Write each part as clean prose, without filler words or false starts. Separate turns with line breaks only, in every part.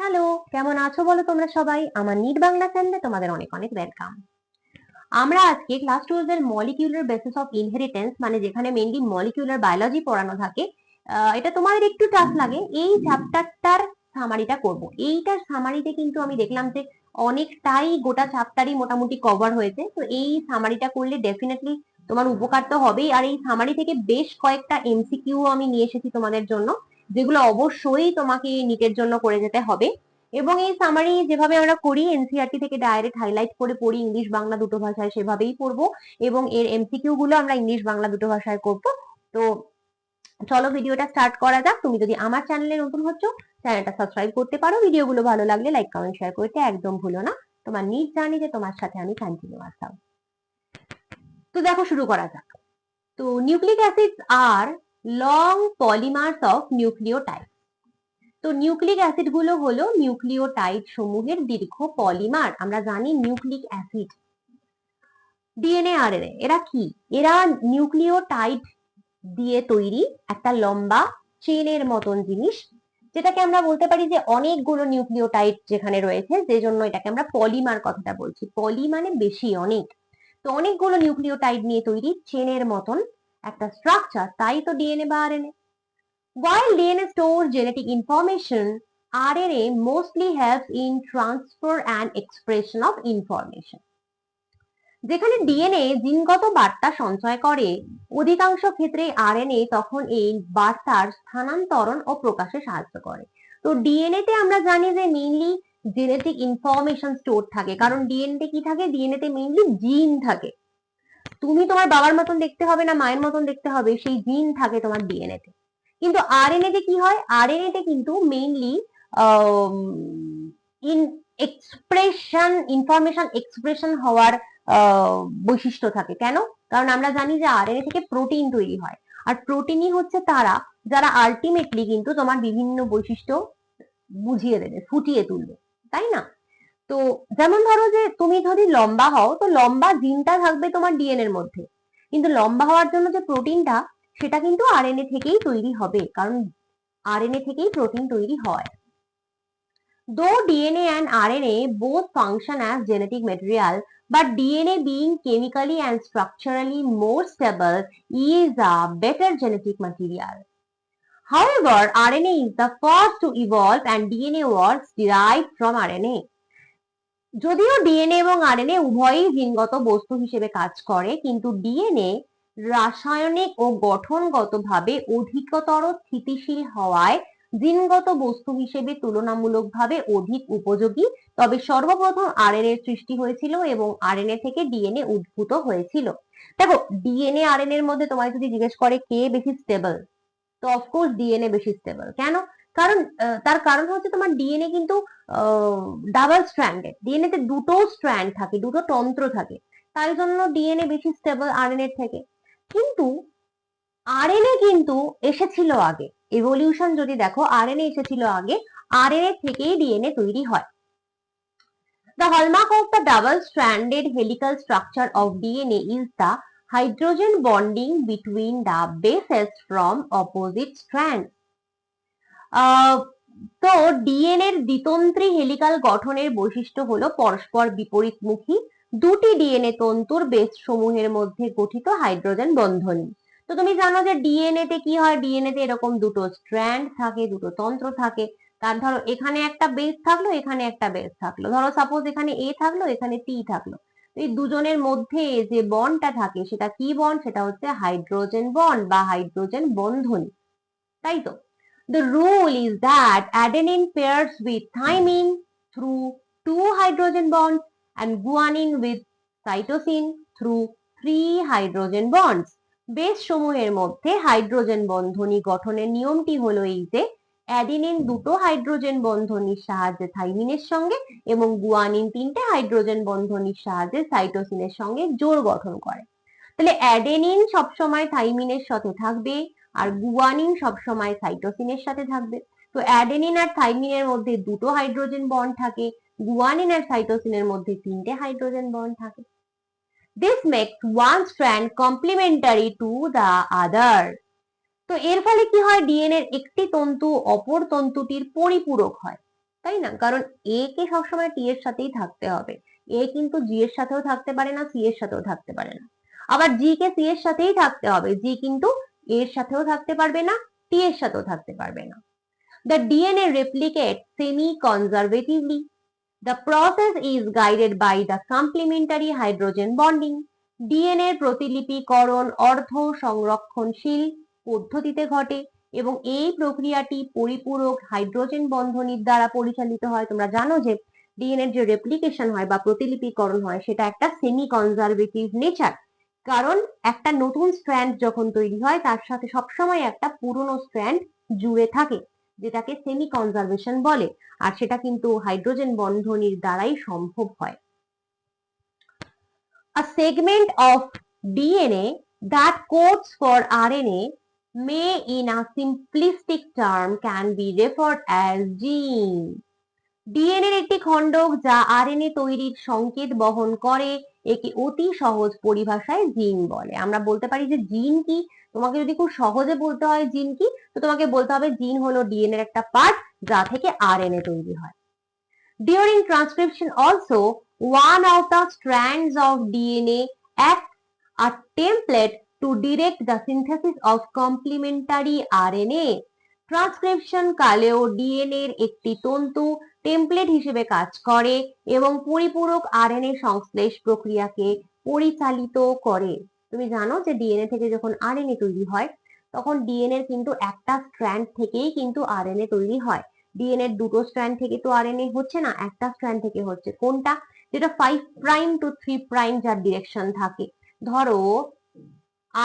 Hello, কেমন আছো বলো তোমরা সবাই? আমার নিট বাংলা চ্যানেলে তোমাদের অনেক অনেক ওয়েলকাম। আমরা আজকে ক্লাস 12 এর মলিকিউলার বেসিস অফ ইনহেরিটেন্স, মানে যেখানে মেইনলি মলিকিউলার বায়োলজি পড়ানো থাকে, এটা তোমাদের একটু টাফ লাগে, এই চ্যাপ্টারটার সামারিটা করব। এইটার সামারিতে কিন্তু আমি দেখলাম যে অনেকটাই গোটা চ্যাপ্টারই মোটামুটি কভার হয়েছে। তো এই সামারিটা করলে ডেফিনেটলি তোমার উপকার তো হবেই, আর এই সামারি থেকে বেশ কয়েকটা এমসিকিউ আমি নিয়ে এসেছি তোমাদের জন্য, যেগুলো অবশ্যই তোমাকে নিটের জন্য করে যেতে হবে। এবং এই সামারি যেভাবে আমরা করি এনসিইআরটি থেকে ডাইরেক্ট হাইলাইট করে পড়ি ইংলিশ বাংলা দুটো ভাষায়, সেভাবেই পড়বো। এবং এর এমসিকিউ গুলো আমরা ইংলিশ বাংলা দুটো ভাষায় করবো। তো চলো ভিডিওটা স্টার্ট করা যাক। তুমি যদি আমার চ্যানেলে নতুন হচ্ছ, চ্যানেলটা সাবস্ক্রাইব করতে পারো। ভিডিওগুলো ভালো লাগলে লাইক কমেন্ট শেয়ার করতে একদম ভুলো না। তোমার নিজ জার্নিতে তোমার সাথে আমি কন্টিনিউ আসতাম। তো দেখো, শুরু করা যাক। তো nucleic acids are long polymers of nucleotide. তো নিউক্লিক অ্যাসিড গুলো হলো নিউক্লিওটাইড সমূহের দীর্ঘ পলিমার। আমরা জানি নিউক্লিক অ্যাসিড, ডিএনএ, আরএনএ, এরা কি? এরা নিউক্লিওটাইড দিয়ে তৈরি একটা লম্বা চেনের মতন জিনিস, যেটাকে আমরা বলতে পারি যে অনেকগুলো নিউক্লিওটাইড যেখানে রয়েছে, যে জন্য এটাকে আমরা পলিমার কথাটা বলছি। পলি মানে বেশি, অনেক। তো অনেকগুলো নিউক্লিওটাইড নিয়ে তৈরি চেনের মতন একটা স্ট্রাকচার, তাই তো ডিএনএ বা RNA. While DNA stores genetic information, RNA mostly helps in transfer and expression of information. যেখানে ডিএনএ জিনগত বার্তা সঞ্চয় করে, অধিকাংশ ক্ষেত্রে আরএনএ তখন এই বার্তার স্থানান্তরণ ও প্রকাশে সাহায্য করে। তো ডিএনএ তে আমরা জানি যে মেইনলি জেনেটিক ইনফরমেশন স্টোর থাকে, কারণ ডিএনএ তে কি থাকে? ডিএনএ তে মেইনলি জিন থাকে। তুমি তোমার বাবার মতন দেখতে হবে না মায়ের মতন দেখতে হবে, সেই জিন থাকে তোমার ডিএনএ তে। কিন্তু আরএনএ তে কি হয়? আরএনএ তে কিন্তু mainly in expression, information expression হওয়ার বৈশিষ্ট্য থাকে। কেন? কারণ আমরা জানি যে আরএনএ থেকে প্রোটিন তৈরি হয়, আর প্রোটিনই হচ্ছে তারা যারা আলটিমেটলি কিন্তু তোমার বিভিন্ন বৈশিষ্ট্য বুঝিয়ে দেবে, ফুটিয়ে তুলবে, তাই না? তো যেমন ধরো যে তুমি যদি লম্বা হও, তো লম্বা জিনটা থাকবে তোমার ডিএনএ এর মধ্যে, কিন্তু লম্বা হওয়ার জন্য যে প্রোটিনটা, সেটা কিন্তু আরএনএ থেকেই তৈরি হবে, কারণ আরএনএ থেকেই প্রোটিন তৈরি হয়। Though DNA and RNA both function as genetic material, but DNA being chemically and structurally more stable is a better genetic material. However, RNA is the first to evolve and DNA was derived from RNA. যদিও DNA এবং RNA উভয়ই জিনগত বস্তু হিসেবে কাজ করে, কিন্তু DNA রাসায়নিক ও গঠনগতভাবে অধিকতর স্থিতিশীল হওয়ায় জিনগত বস্তু হিসেবে তুলনামূলকভাবে অধিক উপযোগী। তবে সর্বপ্রথম আরএনএ এর সৃষ্টি হয়েছিল এবং আরএনএ থেকে ডিএনএ উদ্ভূত হয়েছিল। দেখো, ডিএনএ আরএনএ এর মধ্যে তোমায় যদি জিজ্ঞেস করে কে বেশি স্টেবল, তো অফকোর্স ডিএনএ বেশি স্টেবল। কেন? কারণ তার কারণ হচ্ছে তোমার ডিএনএ কিন্তু ডাবল স্ট্র্যান্ডেড, ডিএনএ তে দুটো স্ট্র্যান্ড থাকে, দুটো তন্ত্র থাকে, তাই জন্য ডিএনএ বেশি স্টেবল আরএনএ থেকে। কিন্তু আরএনএ কিন্তু এসেছিল আগে, এভলিউশন যদি দেখো, আরএনএ এসেছিল আগে, আরএনএ থেকেই ডিএনএ তৈরি হয়। The hallmark of the double-stranded helical structure of DNA is the hydrogen bonding between the bases from opposite strands. তো ডিএনএ এর দ্বিতন্ত্রী হেলিকাল গঠনের বৈশিষ্ট্য হলো পরস্পর বিপরীতমুখী দুটি ডিএনএ তন্তুর বেস সমূহের মধ্যে গঠিত হাইড্রোজেন বন্ধনী। তো তুমি জানো যে ডিএনএ তে কি হয়? ডিএনএ তে এরকম দুটো স্ট্র্যান্ড থাকে, দুটো তন্ত্র থাকে। তার ধরো এখানে একটা বেস থাকলো, এখানে একটা বেস থাকলো, ধরো সাপোজ এখানে এ থাকলো, এখানে টি থাকলো। এই দুজনের মধ্যে যে বন্ডটা থাকে সেটা কি বন্ড? সেটা হচ্ছে হাইড্রোজেন বন্ড বা হাইড্রোজেন বন্ধনী, তাই তো? The rule is that adenine pairs with thymine through 2 hydrogen bonds and guanine with cytosine through 3 hydrogen bonds. Base সমূহের মধ্যে হাইড্রোজেন বন্ধনী গঠনের নিয়মটি হলো এই যে অ্যাডিনিন দুটো হাইড্রোজেন বন্ধনীর সাহায্যে থাইমিনের সঙ্গে এবং গুয়ানিন তিনটে হাইড্রোজেন বন্ধনীর সাহায্যে সাইটোসিনের সঙ্গে জোড় গঠন করে। তাহলে অ্যাডেনিন সবসময় থাইমিনের সাথে থাকবে, আর গুয়ানিন সবসময় সাইটোসিনের সাথে থাকবে। তো অ্যাডেনিন আর থাইমিনের মধ্যে দুটো হাইড্রোজেন বন্ড থাকে, গুয়ানিন আর সাইটোসিনের মধ্যে তিনটে হাইড্রোজেন বন্ড থাকে। This makes one strand complementary to the other. তো এর ফলে কি হয়? ডিএনএ এর একটি তন্তু অপর তন্তুটির পরিপূরক হয়। তাই না? কারণ এ কে সবসময় টি এর সাথেই থাকতে হবে। এ কিন্তু জি এর সাথেও থাকতে পারে না, সি এর সাথেও থাকতে পারে না। আবার জি কে সি এর সাথেই থাকতে হবে, জি কিন্তু এর সাথেও থাকতে পারবে না, টি এর সাথেও থাকতে পারবে না। The DNA replicates semi-conservatively. The process is guided by the complementary hydrogen bonding. DNA এর প্রতিলিপিকরণ অর্ধ সংরক্ষণশীল পদ্ধতিতে ঘটে এবং এই প্রক্রিয়াটি পরিপূরক হাইড্রোজেন বন্ধনীর দ্বারা পরিচালিত হয়। তোমরা জানো যে ডিএনএ এর যে রেপ্লিকেশন হয় বা প্রতিলিপিকরণ হয় সেটা একটা সেমি কনজারভেটিভ নেচার। কারণ একটা নতুন স্ট্র্যান্ড যখন তৈরি হয় তার সাথে সবসময় একটা পুরনো স্ট্র্যান্ড জুড়ে থাকে, যেটাকে সেমি কনজারভেশন বলে। আর সেটা কিন্তু হাইড্রোজেন বন্ধনীর দ্বারাই সম্ভব হয়। A segment of DNA that codes for RNA may in a simplistic term can be referred as gene. DNA এর একটি খণ্ডক যা আরএনএ তৈরির সংকেত বহন করে একে অতি সহজ পরিভাষায় জিন বলে। আমরা বলতে পারি যে জিন কি, তোমাকে যদি খুব সহজে বলতে হয় জিন কি, তো তোমাকে বলতে হবে জিন হলো ডিএনএ এর একটা পার্ট যা থেকে আরএনএ তৈরি হয়। During transcription also, one of the strands of DNA acts a template to direct the synthesis of complementary RNA. Transcription কালেও ডিএনএ এর একটি তন্তু টেমপ্লেট হিসেবে কাজ করে এবং পরিপূরক আরএনএ সংশ্লেষ প্রক্রিয়াকে পরিচালিত করে। তুমি জানো যে ডিএনএ থেকে যখন আরএনএ তৈরি হয় তখন ডিএনএ এর কিন্তু একটা স্ট্র্যান্ড থেকেই কিন্তু আরএনএ তৈরি হয়। ডিএনএ এর দুটো স্ট্র্যান্ড থেকে তো আরএনএ হচ্ছে না, একটা স্ট্র্যান্ড থেকে হচ্ছে। কোনটা? যেটা 5 প্রাইম টু 3 প্রাইম যার ডিরেকশন থাকে। ধরো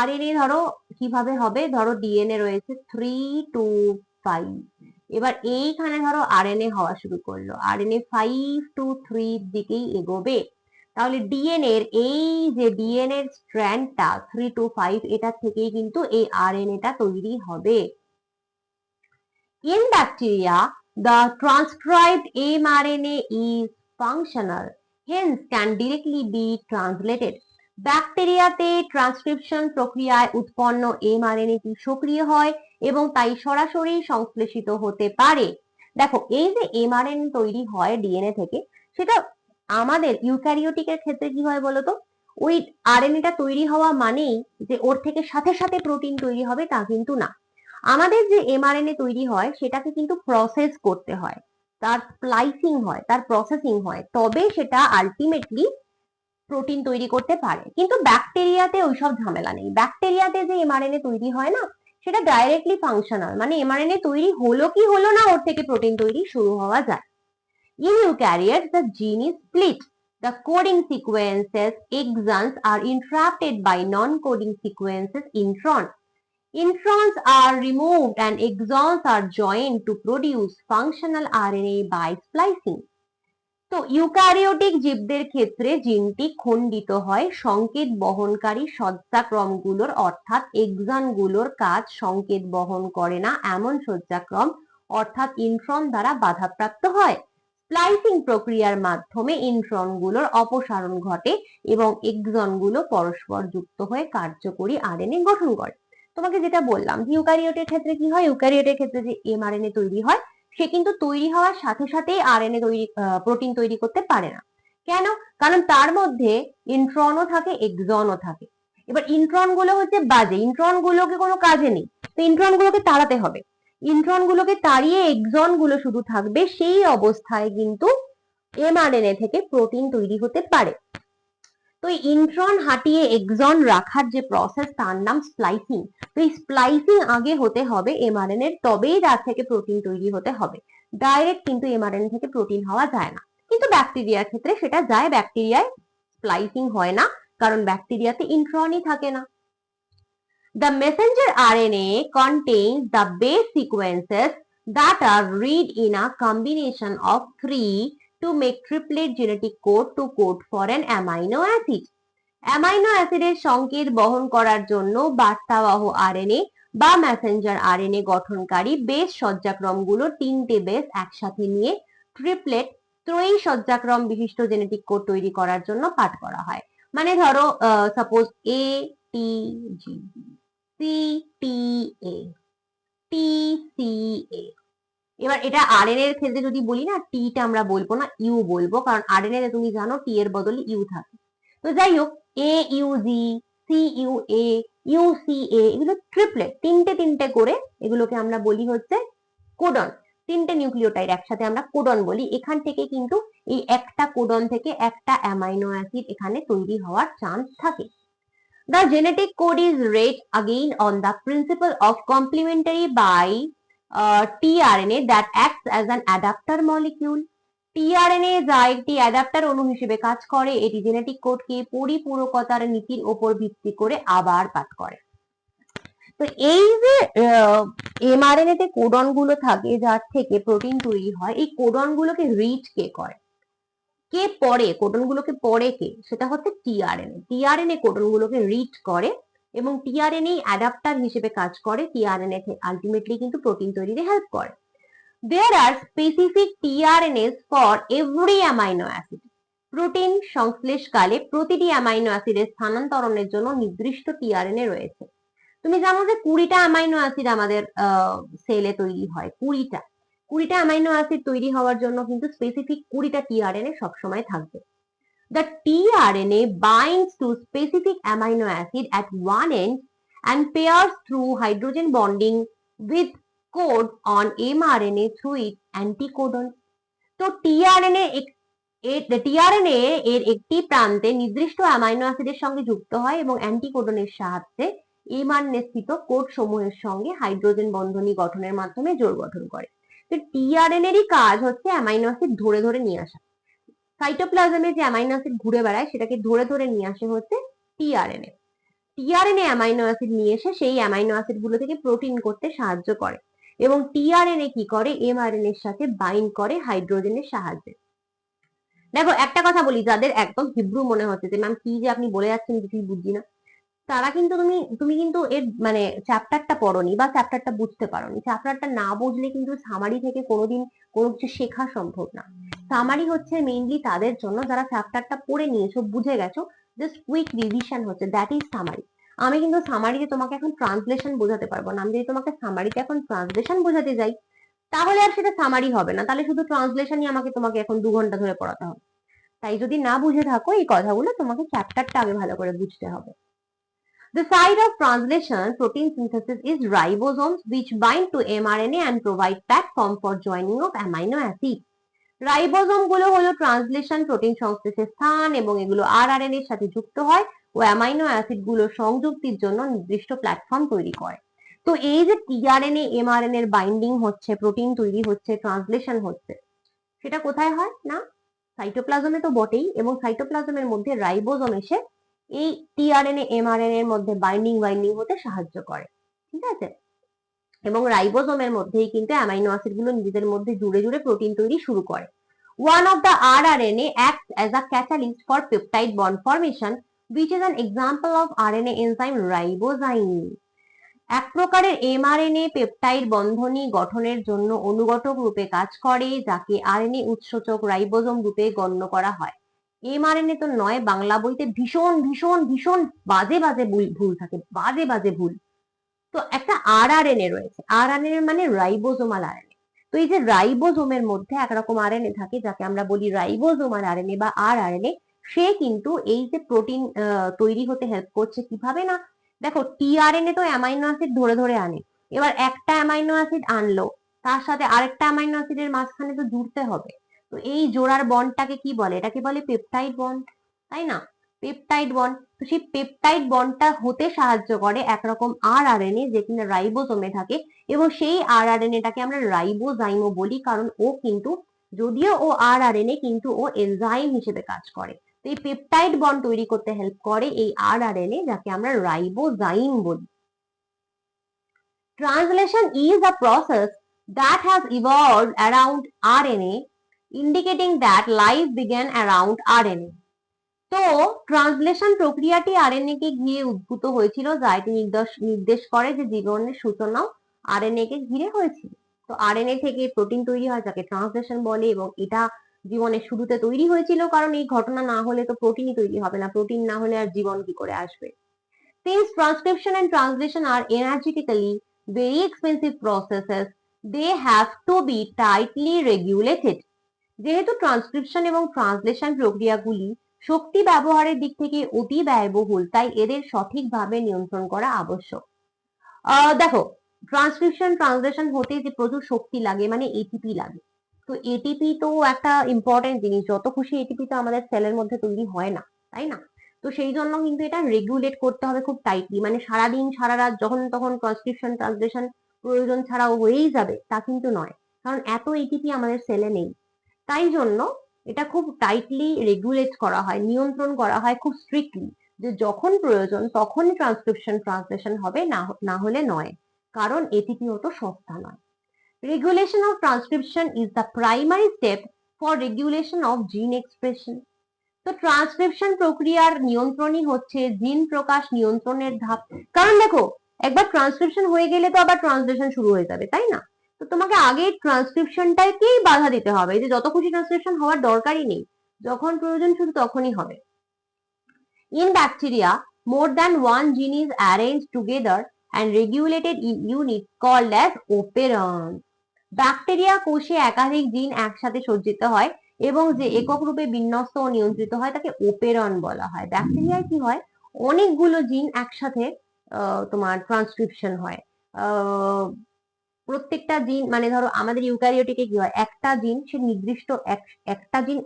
আরএনএ ধরো কিভাবে হবে, ধরো ডিএনএ রয়েছে 3 টু 5, এবার এইখানে ধরো আরএনএ হওয়া শুরু করলো, আরএনএ 5 টু 3 দিকেই এগোবে। তাহলে ডিএনএ এর এই যে ডিএনএ এর স্ট্র্যান্ডটা 3 টু 5 এটা থেকেই কিন্তু এই আরএনএটা তৈরি হবে। In bacteria, the transcribed mRNA is functional, hence can directly be translated. ব্যাকটেরিয়াতে ট্রান্সক্রিপশন প্রক্রিয়ায় উৎপন্ন এমআরএনএটি সক্রিয় হয় এবং তাই সরাসরি সংশ্লেষিত হতে পারে। দেখো এই যে এমআরএনএ তৈরি হয় ডিএনএ থেকে, সেটা আমাদের ইউক্যারিওটিকের ক্ষেত্রে কি হয় বলতো, ওই আরএনএটা তৈরি হওয়া মানেই যে ওর থেকে সাথে সাথে প্রোটিন তৈরি হবে তা কিন্তু না। আমাদের যে এমআরএনএ তৈরি হয় সেটাকে কিন্তু প্রসেস করতে হয়, তার স্প্লাইসিং হয়, তার প্রসেসিং হয়, তবে সেটা আলটিমেটলি প্রোটিন তৈরি করতে পারে। কিন্তু ব্যাকটেরিয়াতে ওইসব ঝামেলা নেই। ব্যাকটেরিয়াতে যে এমআরএনএ তৈরি হয় না সেটা ডাইরেক্টলি ফাংশনাল, মানে এমআরএনএ তৈরি হলো কি হলো না ওর থেকে প্রোটিন তৈরি শুরু হওয়া যায়। In eukaryotes, the gene is split. The coding sequences exons are interrupted by non-coding sequences introns. Introns are removed and exons are joined to produce functional RNA by splicing. তো ইউক্যারিওটিক জীবদের ক্ষেত্রে জিনটি খণ্ডিত হয় সংকেত বহনকারী সজ্জাক্রমগুলোর, অর্থাৎ এক্সনগুলোর কাজ সংকেত বহন করে না এমন সজ্জাক্রম অর্থাৎ ইন্ট্রন দ্বারা বাধাপ্রাপ্ত হয়। স্প্লাইসিং প্রক্রিয়ার মাধ্যমে ইন্ট্রনগুলোর অপসারণ ঘটে এবং এক্সনগুলো পরস্পর যুক্ত হয়ে কার্যকরী আরএনএ গঠন করে। তোমাকে যেটা বললাম ইউক্যারিওটের ক্ষেত্রে কি হয়, ইউক্যারিওটের ক্ষেত্রে যে এমআরএনএ তৈরি হয় সে কিন্তু তৈরি হওয়ার সাথে সাথেই আরএনএ তৈরি প্রোটিন তৈরি করতে পারে না। কেন? কারণ তার মধ্যে ইন্ট্রনও থাকে এক্সনও থাকে। এবার ইন্ট্রন গুলো হচ্ছে বাজে, ইন্ট্রন গুলোকে কোনো কাজে নেই, তো ইন্ট্রন গুলোকে তাড়াতে হবে। ইন্ট্রন গুলোকে তাড়িয়ে এক্সন গুলো শুধু থাকবে, সেই অবস্থায় কিন্তু এমআরএনএ থেকে প্রোটিন তৈরি হতে পারে। তো এই ইন্ট্রন হাঁটিয়ে এক্সন রাখার যে প্রসেস তার নাম স্প্লাইসিং। তো এই স্প্লাইসিং আগে হতে হবে এমআরএনএ এর, তবেই তার থেকে প্রোটিন তৈরি হতে হবে। ডাইরেক্ট কিন্তু এমআরএনএ থেকে প্রোটিন হওয়া যায় না, কিন্তু ব্যাকটেরিয়ার ক্ষেত্রে সেটা যায়। ব্যাকটেরিয়ায় স্প্লাইসিং হয় না কারণ ব্যাকটেরিয়াতে ইন্ট্রনই থাকে না। The messenger RNA contains the base sequences that are read in a combination of 3 to make triplet genetic code to code for an amino acid. Amino অ্যাসিডের সংকেত বহন করার জন্য বার্তাবাহ আরএনএ বা মেসেঞ্জার আরএনএ গঠনকারী বেস সজ্জাক্রমগুলো তিনটে বেস একসাথে নিয়ে ট্রিপলেট ত্রয়ী সজ্জাক্রম বিশিষ্ট জেনেটিক কোড তৈরি করার জন্য পাঠ করা হয়। মানে ধরো সাপোজ এ টি জি, সি টি এ, টি সি এ, এবার এটা আরএনএ এর ক্ষেত্রে যদি বলি না, টি টা আমরা বলবো না, ইউ বলবো, কারণ আরএনএ তে তুমি জানো টি এর বদলে ইউ থাকে। তো যাই হোক, A U G, C U A, U C A, এগুলো ট্রিপলেট, তিনটে তিনটে করে এগুলোকে আমরা বলি হচ্ছে কোডন। তিনটে নিউক্লিওটাইড একসাথে আমরা কোডন বলি। এখান থেকে কিন্তু এই একটা কোডন থেকে একটা অ্যামাইনো অ্যাসিড এখানে তৈরি হওয়ার চান্স থাকে। The genetic code is read again on the principle of complementary by tRNA that acts as an adapter molecule. tRNA যা একটি অ্যাডাপ্টার অণু হিসেবে কাজ করে, এটি জেনেটিক কোডকে পরিপূরকতার নীতির উপর ভিত্তি করে আবার পাঠ করে। তো এই যে এমআরএনএ তে কোডন গুলো থাকে যার থেকে প্রোটিন তৈরি হয়, এই কোডন গুলোকে রিড কে করে, কে পড়ে, কোডন গুলোকে পড়ে কে, সেটা হচ্ছে টিআরএনএ। টিআরএনএ কোডন গুলোকে রিড করে এবং টিআরএনএ অ্যাডাপ্টার হিসেবে কাজ করে, টিআরএনএ আলটিমেটলি কিন্তু প্রোটিন তৈরিতে হেল্প করে। There are specific tRNAs for every amino acid. Protein সংশ্লেষকালে প্রতিটি অ্যামাইনো অ্যাসিডের স্থানান্তরণের জন্য নির্দিষ্ট টিআরএনএ রয়েছে। তুমি জানো যে 20টা অ্যামাইনো অ্যাসিড আমাদের সেলে তৈরি হয়, 20টা অ্যামাইনো অ্যাসিড তৈরি হওয়ার জন্য কিন্তু স্পেসিফিক 20টা টিআরএনএ সবসময় থাকবে। The tRNA binds to specific amino acid at one end and pairs through hydrogen bonding with code on mRNA through its anticodons. তো টিআরএনএ এর একটি প্রান্তে নির্দিষ্ট অ্যামাইনো অ্যাসিডের সঙ্গে যুক্ত হয় এবং অ্যান্টিকোডনের সাহায্যে এমআরএনএ স্থিত কোড সমূহের সঙ্গে হাইড্রোজেন বন্ধনী গঠনের মাধ্যমে জোড় গঠন করে। তো টিআরএনএ এরই কাজ হচ্ছে অ্যামাইনো অ্যাসিড ধরে ধরে নিয়ে আসা। সাইটোপ্লাজমে যে অ্যামাইনো অ্যাসিড ঘুরে বেড়ায় সেটাকে ধরে ধরে নিয়ে আসে হচ্ছে টিআরএনএ। টিআরএনএ অ্যামাইনো অ্যাসিড নিয়ে এসে সেই অ্যামাইনো অ্যাসিড গুলো থেকে প্রোটিন করতে সাহায্য করে এবং টিআরএনএ কি করে, এমআরএনএ এর সাথে বাইন্ড করে হাইড্রোজেনের সাহায্যে। দেখো একটা কথা বলি, যাদের একদম হিব্রু মনে হচ্ছে যে ম্যাম কি যে আপনি বলে যাচ্ছেন কিছুই বুঝছি না, তারা কিন্তু তুমি কিন্তু এর মানে চ্যাপ্টারটা পড়োনি বা চ্যাপ্টারটা বুঝতে পারোনি। চ্যাপ্টারটা না বুঝলে কিন্তু সামারি থেকে কোনোদিন কোনো কিছু শেখা সম্ভব না। সামারি হচ্ছে মেইনলি তাদের জন্য যারা চ্যাপ্টারটা পড়ে নিয়েছো, বুঝে গেছো, জাস্ট কুইক রিভিশন হচ্ছে, দ্যাট ইজ সামারি। আমি কিন্তু সামারিতে তোমাকে এখন ট্রান্সলেশন বোঝাতে পারবো না। আমি যদি তোমাকে সামারিতে এখন ট্রান্সলেশন বোঝাতে যাই তাহলে আর সেটা সামারি হবে না, তাহলে শুধু ট্রান্সলেশনই তোমাকে এখন 2 ঘন্টা ধরে পড়াতে হবে। তাই যদি না বুঝে থাকো এই কথাগুলো, তোমাকে চ্যাপ্টারটা আগে ভালো করে বুঝতে হবে। The site of translation protein synthesis is ribosomes, which bind to mRNA and provide platform for joining of amino acids. Ribosome গুলো হলো ট্রান্সলেশন প্রোটিন সংশ্লেষের স্থান এবং এগুলো আরআরএনএ এর সাথে যুক্ত হয় ও অ্যামাইনো অ্যাসিড গুলো সংযুক্তির জন্য নির্দিষ্ট প্ল্যাটফর্ম তৈরি করে। তো এই যে টিআরএনএ এমআরএনএ এর বাইন্ডিং হচ্ছে, প্রোটিন তৈরি হচ্ছে, ট্রান্সলেশন হচ্ছে, সেটা কোথায় হয় না, সাইটোপ্লাজমে তো বটেই, এবং সাইটোপ্লাজমের মধ্যে রাইবোজোম এসে এই টিআরএনএ এমআরএনএ এর মধ্যে বাইন্ডিং হতে সাহায্য করে। ঠিক আছে, এবং রাইবোজোমের মধ্যেই কিন্তু অ্যামাইনো অ্যাসিড গুলো নিজেদের মধ্যে জুড়ে জুড়ে প্রোটিন তৈরি শুরু করে। One of the rRNA acts as a catalyst for peptide bond formation, which is an example of RNA enzyme ribozyme. এক প্রকারের এমআরএনএ পেপটাইড বন্ধনী গঠনের জন্য অনুঘটক রূপে কাজ করে, যাকে আরএনএ উৎসেচক রাইবোজোম রূপে গণ্য করা হয়। এমআরএনএ তো নয়, বাংলা বইতে ভীষণ ভীষণ ভীষণ বাজে বাজে ভুল থাকে, বাজে বাজে ভুল। তো একটা আরআরএনএ রয়েছে, আরআরএনএ মানে রাইবোজোমাল আরএনএ। তো এই যে রাইবোজোমের মধ্যে একরকম আরএনএ থাকে যাকে আমরা বলি রাইবোজোমাল আরএনএ বা আরআরএনএ, সে কিন্তু এই যে প্রোটিন তৈরি হতে হেল্প করছে কিভাবে না, দেখো টিআরএনএ তো অ্যামাইনো অ্যাসিড ধরে ধরে আনে, এবার একটা অ্যামাইনো অ্যাসিড আনলো, তার সাথে আরেকটা অ্যামাইনো অ্যাসিডের মাঝখানে তো জুড়তে হবে। তো এই জোড়ার বন্ডটাকে কি বলে, এটাকে বলে পেপটাইড বন্ড, তাই না, পেপটাইড বন্ড। তো সেই পেপটাইড বন্ডটা হতে সাহায্য করে একরকম আরআরএনএ যে কিনা রাইবোজোমে থাকে, এবং সেই আরআরএনএটাকে আমরা রাইবোজাইমও বলি, কারণ ও কিন্তু, যদিও ও আরআরএনএ কিন্তু ও এনজাইম হিসেবে কাজ করে। তো এই পেপটাইড বন্ড তৈরি করতে হেল্প করে এই আরআরএনএ, যাকে আমরা রাইবোজাইম বলি। Translation is a process that has evolved around RNA, indicating that life began around RNA. তো ট্রান্সলেশন প্রক্রিয়াটি আরএনএ কে ঘিরে উদ্ভূত হয়েছিল, যা এটি নির্দেশ করে যে জীবনের সূচনাও আরএনএ কে ঘিরে হয়েছিল। তো আরএনএ থেকে প্রোটিন তৈরি হয় যাকে ট্রান্সলেশন বলে, এবং এটা জীবনের শুরুতে তৈরি হয়েছিল, কারণ এই ঘটনা না হলে তো প্রোটিনই তৈরি হবে না, প্রোটিন না হলে আর জীবন কি করে আসবে। Since transcription and translation are energetically very expensive processes, they have to be tightly regulated. যেহেতু ট্রান্সক্রিপশন এবং ট্রান্সলেশন প্রক্রিয়াগুলি শক্তি ব্যবহারের দিক থেকে অতি ব্যয়বহুল, তাই এদের সঠিকভাবে নিয়ন্ত্রণ করা আবশ্যক। দেখো, ট্রান্সক্রিপশন ট্রান্সলেশন হতে যে প্রচুর শক্তি লাগে, মানে এটিপি লাগে। তো এটিপি তো একটা ইম্পর্টেন্ট জিনিস, যত খুশি এটিপি তো আমাদের সেলের মধ্যে তৈরি হয় না, তাই না? তো সেই জন্য কিন্তু এটা রেগুলেট করতে হবে খুব টাইটলি, মানে সারাদিন সারা রাত যখন তখন ট্রান্সক্রিপশন ট্রান্সলেশন প্রয়োজন ছাড়াও হয়েই যাবে তা কিন্তু নয়, কারণ এত এটিপি আমাদের সেলে নেই। তাই জন্য এটা খুব টাইটলি রেগুলেট করা হয়, নিয়ন্ত্রণ করা হয় খুব স্ট্রিক্টলি, যে যখন প্রয়োজন তখনই ট্রান্সক্রিপশন ট্রান্সলেশন হবে, না হলে নয়, কারণ এটিপি অত সস্তা নয়। Regulation of transcription is the primary step for regulation of জিন এক্সপ্রেশন। তো ট্রান্সক্রিপশন প্রক্রিয়ার নিয়ন্ত্রণই হচ্ছে জিন প্রকাশ নিয়ন্ত্রণের ধাপ। কারণ দেখো, একবার ট্রান্সক্রিপশন হয়ে গেলে তো আবার ট্রান্সলেশন শুরু হয়ে যাবে, তাই না? তো তোমাকে আগে ট্রান্সক্রিপশনটাকেই বাধা দিতে হবে, যে যত খুশি ট্রান্সক্রিপশন হওয়ার দরকারই নেই, যখন প্রয়োজন শুধু তখনই হবে। In bacteria, more than one gene is arranged together and regulated in units called as operon. Bacteria কোষে একাধিক জিন একসাথে সজ্জিত হয় এবং যে একক রূপে বিন্যস্ত ও নিয়ন্ত্রিত হয় তাকে ওপেরন বলা হয়। ব্যাকটেরিয়ায় কি হয়, অনেকগুলো জিন একসাথে তোমার ট্রান্সক্রিপশন হয়। প্রত্যেকটা জিন, মানে ধরো আমাদের ইউক্যারিওটিকে কি হয়, একটা জিন সে নির্দিষ্ট একটা জিন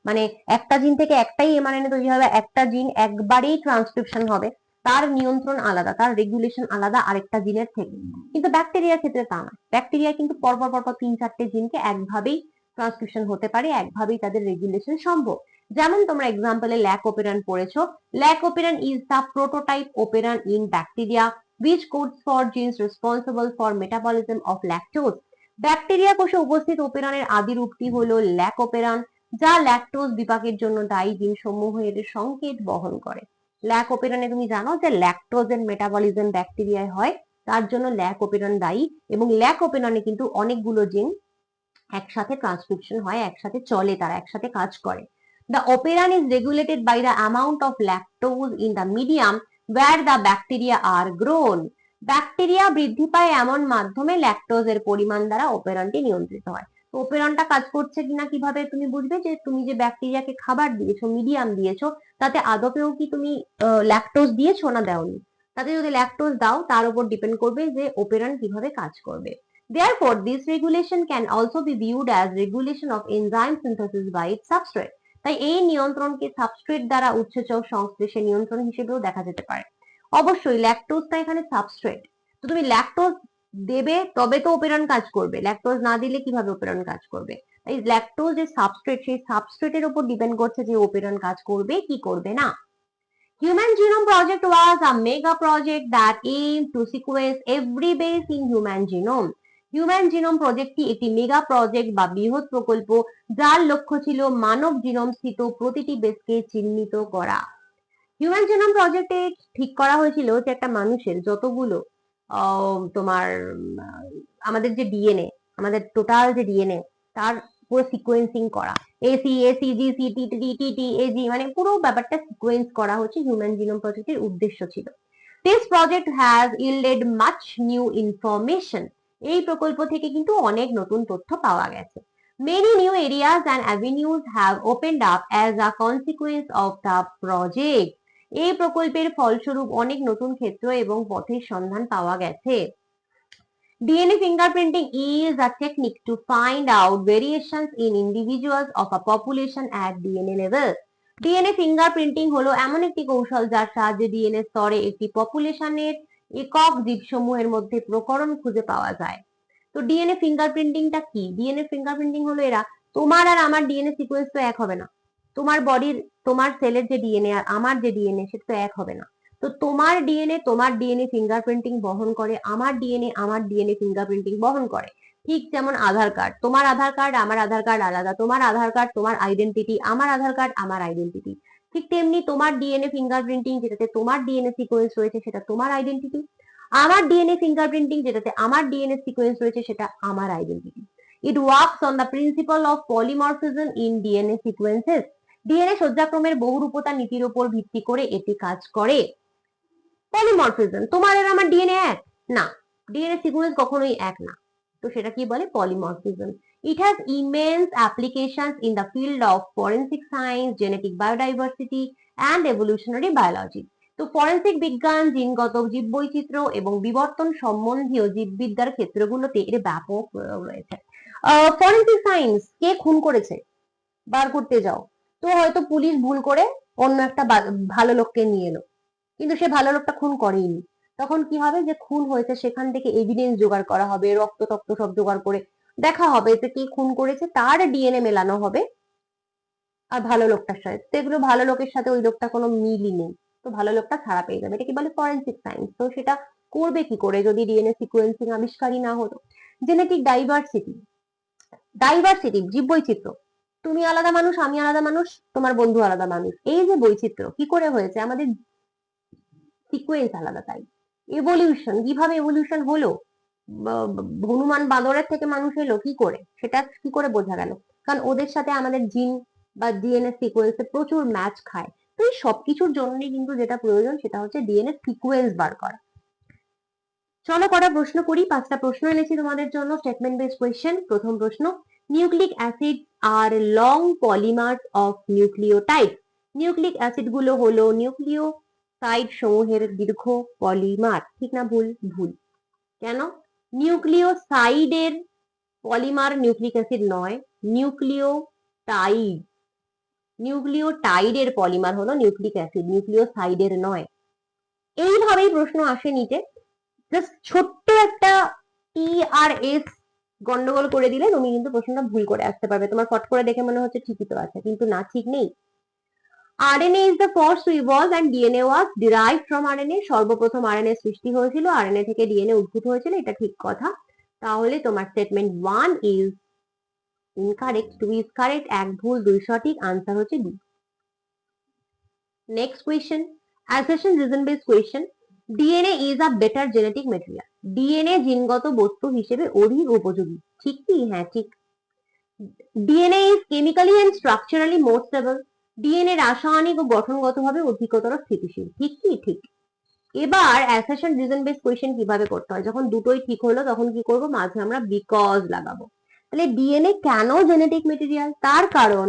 মানে একটা জিন থেকে একটাই এমআরএনএ তৈরি হবে, একটা জিন একবারেই ট্রান্সক্রিপশন হবে, তার নিয়ন্ত্রণ আলাদা, তার রেগুলেশন আলাদা আরেকটা জিনের থেকে। কিন্তু ব্যাকটেরিয়ার ক্ষেত্রে তা নয়, ব্যাকটেরিয়া কিন্তু পরপর পরপর 3-4টে জিনকে একভাবেই ট্রান্সক্রিপশন হতে পারে, একভাবেই তাদের রেগুলেশন সম্ভব। যেমন তোমরা এক্সাম্পলে ল্যাক ওপেরান পড়েছো। Lac operon is the prototype operon in bacteria which codes for genes responsible for metabolism of lactose. Bacteria কোষে উপস্থিত ওপেরনের আদি রূপটি হলো ল্যাক ওপেরান, যা ল্যাকটোজ বিপাকের জন্য দায়ী জিন সমূহের সংকেত বহন করে। ল্যাক ওপেরনে তুমি জানো যে ল্যাকটোজের মেটাবলিজম ব্যাকটেরিয়ায় হয়, তার জন্য ল্যাক ওপেরন দায়ী, এবং ল্যাক ওপেরনে কিন্তু অনেকগুলো জিন একসাথে ট্রান্সক্রিপশন হয়, একসাথে চলে, তারা একসাথে কাজ করে। The operon is regulated by the amount of lactose in the medium where the bacteria are grown. Bacteria বৃদ্ধি পায় এমন মাধ্যমে ল্যাকটোজের পরিমাণ দ্বারা ওপেরনটি নিয়ন্ত্রিত হয়। তো ওপেরনটা কাজ করছে কিনা কিভাবে তুমি বুঝবে, যে তুমি যে ব্যাকটেরিয়াকে খাবার দিয়েছো, মিডিয়াম দিয়েছো, তাতে আদপেও কি তুমি ল্যাকটোজ দিয়েছো না দাওনি। তাতে যদি ল্যাকটোজ দাও, তার উপর ডিপেন্ড করবে যে ওপেরন কিভাবে কাজ করবে। Therefore, this regulation can also be viewed as regulation of enzyme synthesis by its substrate. তাই এই নিয়ন্ত্রণকে সাবস্ট্রেট দ্বারা উৎসেচক সংশ্লেষে নিয়ন্ত্রণ হিসেবেও দেখা যেতে পারে। অবশ্যই ল্যাকটোজটা এখানে সাবস্ট্রেট, তো তুমি ল্যাকটোজ দেবে তবে তো ওপেরন কাজ করবে, ল্যাকটোজ না দিলে কিভাবে ওপেরন কাজ করবে? তাই ল্যাকটোজ যে সাবস্ট্রেট, সেই সাবস্ট্রেটের উপর ডিপেন্ড করছে যে ওপেরন কাজ করবে কি করবে না। Human Genome Project was a mega project that aimed to sequence every base in human genome. Human genome প্রজেক্টটি একটি মেগা প্রজেক্ট বা বৃহৎ প্রকল্প, যার লক্ষ্য ছিল মানব জিনোম স্থিত প্রতিটি বেসকে চিহ্নিত করা। হিউম্যান জিনোম প্রজেক্টে ঠিক করা হয়েছিল যে একটা মানুষের যতগুলো তোমার আমাদের যে ডিএনএ, আমাদের টোটাল যে ডিএনএ, তার পুরো সিকোয়েন্সিং করা, A C A C G C T T T T A G, মানে পুরো ব্যাপারটা সিকোয়েন্স করা হচ্ছে হিউম্যান জিনোম প্রজেক্টের উদ্দেশ্য ছিল। This project has yielded much new information. এই প্রকল্প থেকে কিন্তু অনেক নতুন তথ্য পাওয়া গেছে। Many new areas and avenues have opened up as a consequence of the project. এই প্রকল্পের ফলস্বরূপ অনেক নতুন ক্ষেত্র এবং পথের সন্ধান পাওয়া গেছে। DNA fingerprinting is a technique to find out variations in individuals of a population at DNA level. DNA fingerprinting হলো এমন একটি কৌশল যার সাহায্যে ডিএনএ স্তরে একটি পপুলেশনের একক জীবসমূহের মধ্যে প্রকরণ খুঁজে পাওয়া যায়। তো ডিএনএ ফিঙ্গারপ্রিন্টিংটা কি? ডিএনএ ফিঙ্গারপ্রিন্টিং হলো এরা, তোমার আর আমার ডিএনএ সিকোয়েন্স তো এক হবে না, তোমার বডির তোমার সেলের যে ডিএনএ আর আমার যে ডিএনএ সেটা তো এক হবে না। তো তোমার ডিএনএ ফিঙ্গারপ্রিন্টিং বহন করে, আমার ডিএনএ ফিঙ্গারপ্রিন্টিং বহন করে। ঠিক যেমন আধার কার্ড, তোমার আধার কার্ড আমার আধার কার্ড আলাদা, তোমার আধার কার্ড তোমার আইডেন্টিটি, আমার আধার কার্ড আমার আইডেন্টিটি। ঠিক তেমনি তোমার ডিএনএ ফিঙ্গারপ্রিন্টিং যেটাতে তোমার ডিএনএ সিকোয়েন্স রয়েছে সেটা তোমার আইডেন্টিটি, আমার ডিএনএ ফিঙ্গারপ্রিন্টিং যেটাতে আমার ডিএনএ সিকোয়েন্স রয়েছে সেটা আমার identity. It works on the principle of polymorphism in DNA sequences. DNA সজ্জাক্রমের বহুরূপতা নীতির উপর ভিত্তি করে এটি কাজ করে। পলিমরফিজম, তোমার আর আমার ডিএনএ এক না, ডিএনএ সিকোয়েন্স কখনোই এক না। তো সেটা কি বলে? Polymorphism. It has immense applications in the field of forensic science, genetic biodiversity and evolutionary biology. তো ফরেনসিক বিজ্ঞান, জিনগত জীববৈচিত্র্য এবং বিবর্তন সম্বন্ধীয় জীববিদ্যার ক্ষেত্রগুলোতে এর ব্যাপক প্রয়োগ রয়েছে। ফরেনসিক সায়েন্স, কে খুন করেছে বার করতে যাও, তো হয়তো পুলিশ ভুল করে অন্য একটা ভালো লোককে নিয়ে এলো, কিন্তু সে ভালো লোকটা খুন করেইনি। তখন কি হবে? যে খুন হয়েছে সেখান থেকে এভিডেন্স জোগাড় করা হবে, রক্ত টক্ত সব জোগাড় করে দেখা হবে যে কে খুন করেছে, তার ডিএনএ মেলানো হবে আর ভালো লোকটার সাথে। তো এগুলো ভালো লোকের সাথে ওই লোকটা কোনো মিলই নেই, তো ভালো লোকটা ছাড়া পেয়ে যাবে। এটা কি বলে? Forensic science. তো সেটা করবে কি করে যদি ডিএনএ সিকোয়েন্সিং আবিষ্কারই না হতো? জেনেটিক ডাইভার্সিটি, ডাইভার্সিটি জীববৈচিত্র্য, তুমি আলাদা মানুষ, আমি আলাদা মানুষ, তোমার বন্ধু আলাদা মানুষ, এই যে বৈচিত্র্য কি করে হয়েছে? আমাদের সিকোয়েন্স আলাদা, তাই। এভলিউশন, কিভাবে এভলিউশন হলো? হনুমান বাঁদরের থেকে মানুষ এলো কি করে? সেটা কি করে বোঝা গেল? কারণ ওদের সাথে আমাদের জিন বা ডিএনএ সিকোয়েন্সে প্রচুর ম্যাচ খায়। তো এই সবকিছুর জন্যই কিন্তু যেটা প্রয়োজন সেটা হচ্ছে ডিএনএ সিকোয়েন্স বার করা। চলো কটা প্রশ্ন করি। 5টা প্রশ্ন এনেছি তোমাদের জন্য, স্টেটমেন্ট বেসড কোয়েশ্চেন। প্রথম প্রশ্ন, nucleic acid are long polymers of nucleotide. Nucleic acid গুলো হলো নিউক্লিওসাইড সমূহের দীর্ঘ পলিমার। ঠিক না ভুল? ভুল। কেন? নিউক্লিওসাইডের পলিমার নিউক্লিক অ্যাসিড নয়, নিউক্লিওটাইড, নিউক্লিওটাইডের পলিমার হলো নিউক্লিক অ্যাসিড, নিউক্লিওসাইডের নয়। এইভাবেই প্রশ্ন আসে নিচে। জাস্ট ছোট্ট একটা টি আর এস গন্ডগোল করে দিলে তুমি কিন্তু প্রশ্নটা ভুল করে আসতে পারবে। তোমার ফট করে দেখে মনে হচ্ছে ঠিকই তো আছে, কিন্তু না, ঠিক নেই। RNA is the first to evolve and DNA was derived from RNA. সর্বপ্রথম RNA সৃষ্টি হয়েছিল, RNA থেকে DNA উদ্ভূত হয়েছিল, এটা ঠিক কথা। তাহলে তোমার statement 1 is incorrect, 2 is correct, 1 ভুল 2 সঠিক, আনসার হচ্ছে B। Next question, assertion reason based question. DNA is a better genetic material. DNA জিনগত বস্তু হিসেবে অধিক উপযোগী, ঠিক কি? হ্যাঁ ঠিক। DNA is chemically and structurally more stable. DNA রাসায়নিক ও গঠনগতভাবে অধিকতর স্থিতিশীল, ঠিক কি? ঠিক। এবার অ্যাসারশন রিজন বেসড কোয়েশ্চেন কিভাবে করতে হয়? যখন দুটোই ঠিক হলো তখন কি করব? মাঝে আমরা বিকজ লাগাবো। তাহলে ডিএনএ কেন জেনেটিক মেটেরিয়াল? তার কারণ।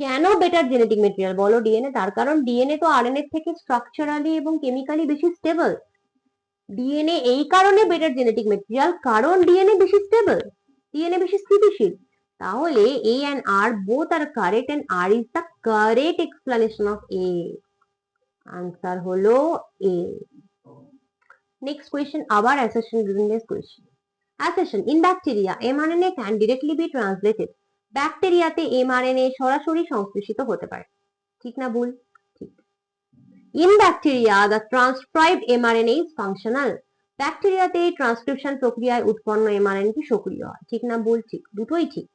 কেন বেটার জেনেটিক মেটেরিয়াল বলো ডিএনএ? তার কারণ ডিএনএ তো আরএনএ থেকে স্ট্রাকচারালি এবং কেমিক্যালি বেশি স্টেবল। ডিএনএ এই কারণে বেটার জেনেটিক মেটেরিয়াল কারণ ডিএনএ বেশি স্টেবল, ডিএনএ বেশি স্থিতিশীল। তাহলে A and R both R correct and R is the correct explanation of A. Answer হলো এ। নেক্সট কোয়েশ্চেন, আবার assertion reason based question. Assertion, in bacteria mRNA can directly be translated. ব্যাকটেরিয়াতে mRNA সরাসরি সংশ্লেষিত হতে পারে, ঠিক না ভুল? ঠিক। In bacteria the transcribed mRNA is functional. ব্যাকটেরিয়াতে ট্রান্সক্রিপশন প্রক্রিয়ায় উৎপন্ন এমআরএনএ কি সক্রিয় হয়, ঠিক না ভুল? ঠিক, দুটোই ঠিক।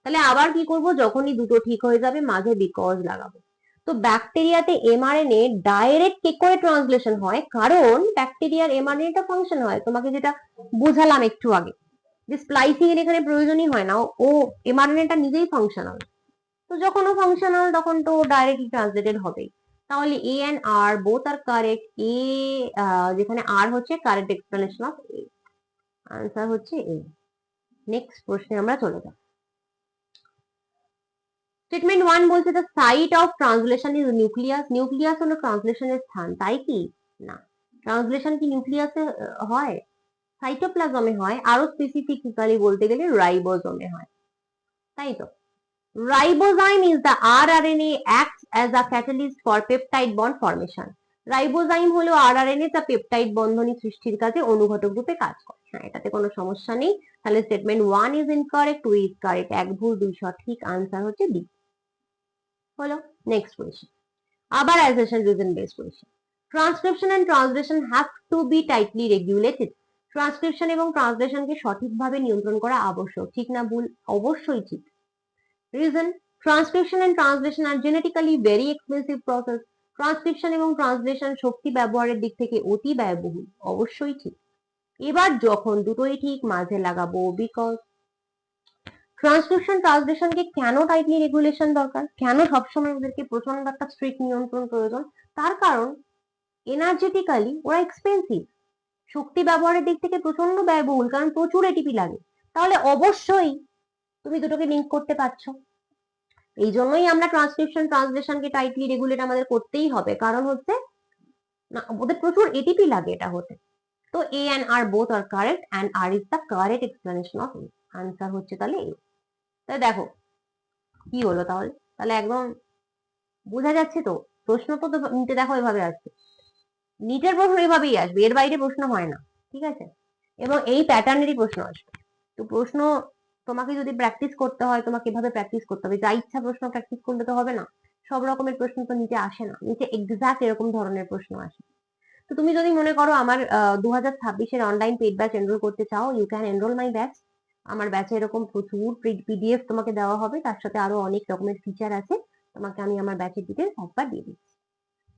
তাহলে আবার কি করব? যখনই দুটো ঠিক হয়ে যাবে মাঝে বিকজ লাগাবো। তো ব্যাকটেরিয়াতে এমআরএনএ ডাইরেক্ট কি করে ট্রান্সলেশন হয়? কারণ ব্যাকটেরিয়ার এমআরএনএটা ফাংশন হয়, তোমাকে যেটা বোঝালাম একটু আগে, যে স্প্লাইসিং এর এখানে প্রয়োজনই হয় না, ও এমআরএনএটা নিজেই ফাংশনাল। তো যখন ও ফাংশনাল তখন তো ডাইরেক্টলি ট্রান্সলেটেড হবেই। তাহলে A and R both R correct. A যেখানে আর হচ্ছে correct explanation of A, answer হচ্ছে এ। নেক্সট প্রশ্নে আমরা চলে যাব। স্টেটমেন্ট 1 বলছে the site of translation is nucleus. Nucleus হলো ট্রান্সলেশনের স্থান, তাই কি? না, ট্রান্সলেশন কি নিউক্লিয়াসে হয়? সাইটোপ্লাজমে হয়, আরো স্পেসিফিক্যালি বলতে গেলে রাইবোজোমে হয়, তাই তো। Ribozyme is the rRNA acts as a catalyst for peptide bond formation. Ribozyme হলো আরআরএনএ যা পেপটাইড বন্ধনী সৃষ্টির কাজে অনুঘটক রূপে কাজ করে। হ্যাঁ, এটাতে কোনো সমস্যা নেই। তাহলে statement 1 is incorrect, 2 is correct, 1 ভুল 2 সঠিক, আনসার হচ্ছে বি। হলো। নেক্সট কোয়েশ্চেন, আবার assertion reason based question. Transcription and translation have to be tightly regulated. Transcription এবং ট্রান্সলেশনকে সঠিকভাবে নিয়ন্ত্রণ করা আবশ্যক, ঠিক না ভুল? অবশ্যই ঠিক। Reason, transcription and translation are genetically very expensive process. Transcription এবং ট্রান্সলেশন শক্তি ব্যবহারের দিক থেকে অতি ব্যয়বহুল, অবশ্যই ঠিক। এবার যখন দুটোই ঠিক মাঝে লাগাবো বিকজ। ট্রান্সক্রিপশন ট্রান্সলেশনকে কেন টাইটলি রেগুলেশন দরকার? কেন সবসময় ওদেরকে প্রচন্ড একটা স্ট্রিক্ট নিয়ন্ত্রণ প্রয়োজন? তার কারণ এনার্জেটিক্যালি ওরা এক্সপেন্সিভ। শক্তি ব্যবহারের দিক থেকে প্রচন্ড ব্যয়বহুল, কারণ প্রচুর এটিপি লাগে, তাহলে অবশ্যই তুমি দুটোকে লিঙ্ক করতে পারছো। এই জন্যই আমরা ট্রান্সক্রিপশন ট্রান্সলেশনকে টাইটলি রেগুলেট আমাদের করতেই হবে, কারণ হচ্ছে না ওদের প্রচুর এটিপি লাগে এটা হতে। তো A and R both are correct and R is the correct explanation of A. Answer হচ্ছে তাহলে A। তাই দেখো কি হলো তাহলে, তাহলে একদম বোঝা যাচ্ছে তো, প্রশ্ন তো নিতে দেখো এভাবে আসবে, নিটের প্রশ্ন এভাবেই আসবে, এর বাইরে প্রশ্ন হয় না, ঠিক আছে, এবং এই প্যাটার্নেরই প্রশ্ন আসবে। তো প্রশ্ন তোমাকে যদি প্র্যাকটিস করতে হয়, তোমাকে এভাবে প্র্যাকটিস করতে হবে, যা ইচ্ছা প্রশ্ন প্র্যাকটিস করলে তো হবে না, সব রকমের প্রশ্ন তো নিচে আসে না, নিচে এক্সাক্ট এরকম ধরনের প্রশ্ন আসে। তো তুমি যদি মনে করো আমার 2026-এর অনলাইন পেড ব্যাচ এনরোল করতে চাও, you can enrol my batch. আমার ব্যাচে এরকম প্রচুর পিডিএফ তোমাকে দেওয়া হবে, তার সাথে আরো অনেক রকমের ফিচার আছে, তোমাকে আমি আমার ব্যাচের ডিটেলস একবার দিয়ে দিচ্ছি।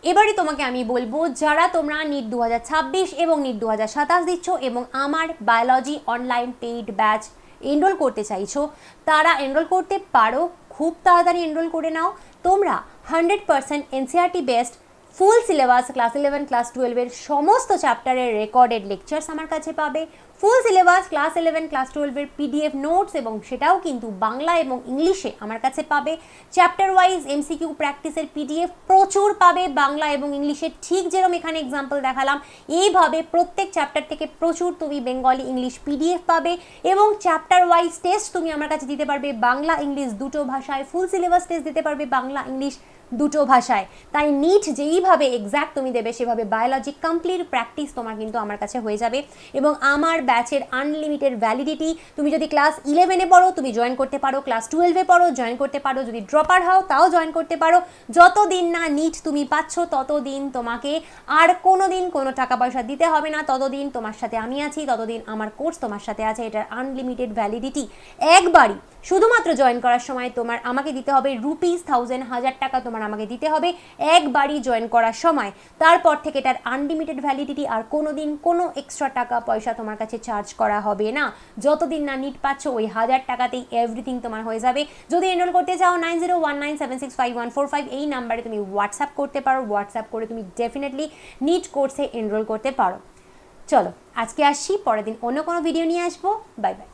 এবারে তোমাকে আমি বলবো, যারা তোমরা নিট 2026 এবং নিট 2027 দিচ্ছ এবং আমার biology online paid batch enrol করতে চাইছো, তারা এনরোল করতে পারো, খুব তাড়াতাড়ি এনরোল করে নাও। তোমরা 100% NCERT best full syllabus class 11 class 12-এর সমস্ত চ্যাপ্টারের রেকর্ডেড লেকচার্স আমার কাছে পাবে, ফুল সিলেবাস ক্লাস 11 ক্লাস 12-এর পিডিএফ নোটস, এবং সেটাও কিন্তু বাংলা এবং ইংলিশে আমার কাছে পাবে। চ্যাপ্টার ওয়াইজ এমসিকিউ প্র্যাকটিসের পিডিএফ প্রচুর পাবে বাংলা এবং ইংলিশে, ঠিক যেরকম এখানে এক্সাম্পল দেখালাম, এইভাবে প্রত্যেক চ্যাপ্টার থেকে প্রচুর তুমি বেঙ্গলি ইংলিশ পিডিএফ পাবে, এবং চ্যাপ্টার ওয়াইজ টেস্ট তুমি আমার কাছে দিতে পারবে বাংলা ইংলিশ দুটো ভাষায়, ফুল সিলেবাস টেস্ট দিতে পারবে বাংলা ইংলিশ দুটো ভাষায়। তাই নিট যেইভাবে এক্স্যাক্ট তুমি দেবে সেভাবে বায়োলজি কমপ্লিট প্র্যাকটিস তোমার কিন্তু আমার কাছে হয়ে যাবে। এবং আমার ব্যাচের আনলিমিটেড ভ্যালিডিটি, তুমি যদি ক্লাস 11-এ পড়ো তুমি জয়েন করতে পারো, ক্লাস 12-এ পড়ো জয়েন করতে পারো, যদি ড্রপার হও তাও জয়েন করতে পারো। যতদিন না নিট তুমি পাচ্ছ ততদিন তোমাকে আর কোনো দিন কোনো টাকা পয়সা দিতে হবে না, ততদিন তোমার সাথে আমি আছি, ততদিন আমার কোর্স তোমার সাথে আছে। এটার আনলিমিটেড ভ্যালিডিটি একবারই, শুধুমাত্র জয়েন করার সময় তোমার আমাকে দিতে হবে ₹1000 1000 টাকা তোমার আমাকে দিতে হবে একবারই জয়েন করার সময়। তারপর থেকে এটার আনলিমিটেড ভ্যালিডিটি, আর কোনো দিন কোনো এক্সট্রা টাকা পয়সা তোমার কাছে চার্জ করা হবে না। যতদিন না নিট পাচ্ছ ওই 1000 টাকাতেই এভরিথিং তোমার হয়ে যাবে। যদি এনরোল করতে চাও 9019765145 এই নাম্বারে তুমি হোয়াটসঅ্যাপ করতে পারো, হোয়াটসঅ্যাপ করে তুমি ডেফিনেটলি নিট কোর্সে এনরোল করতে পারো। চলো আজকে আসছি, পরের দিন অন্য কোনো ভিডিও নিয়ে আসবো। Bye bye.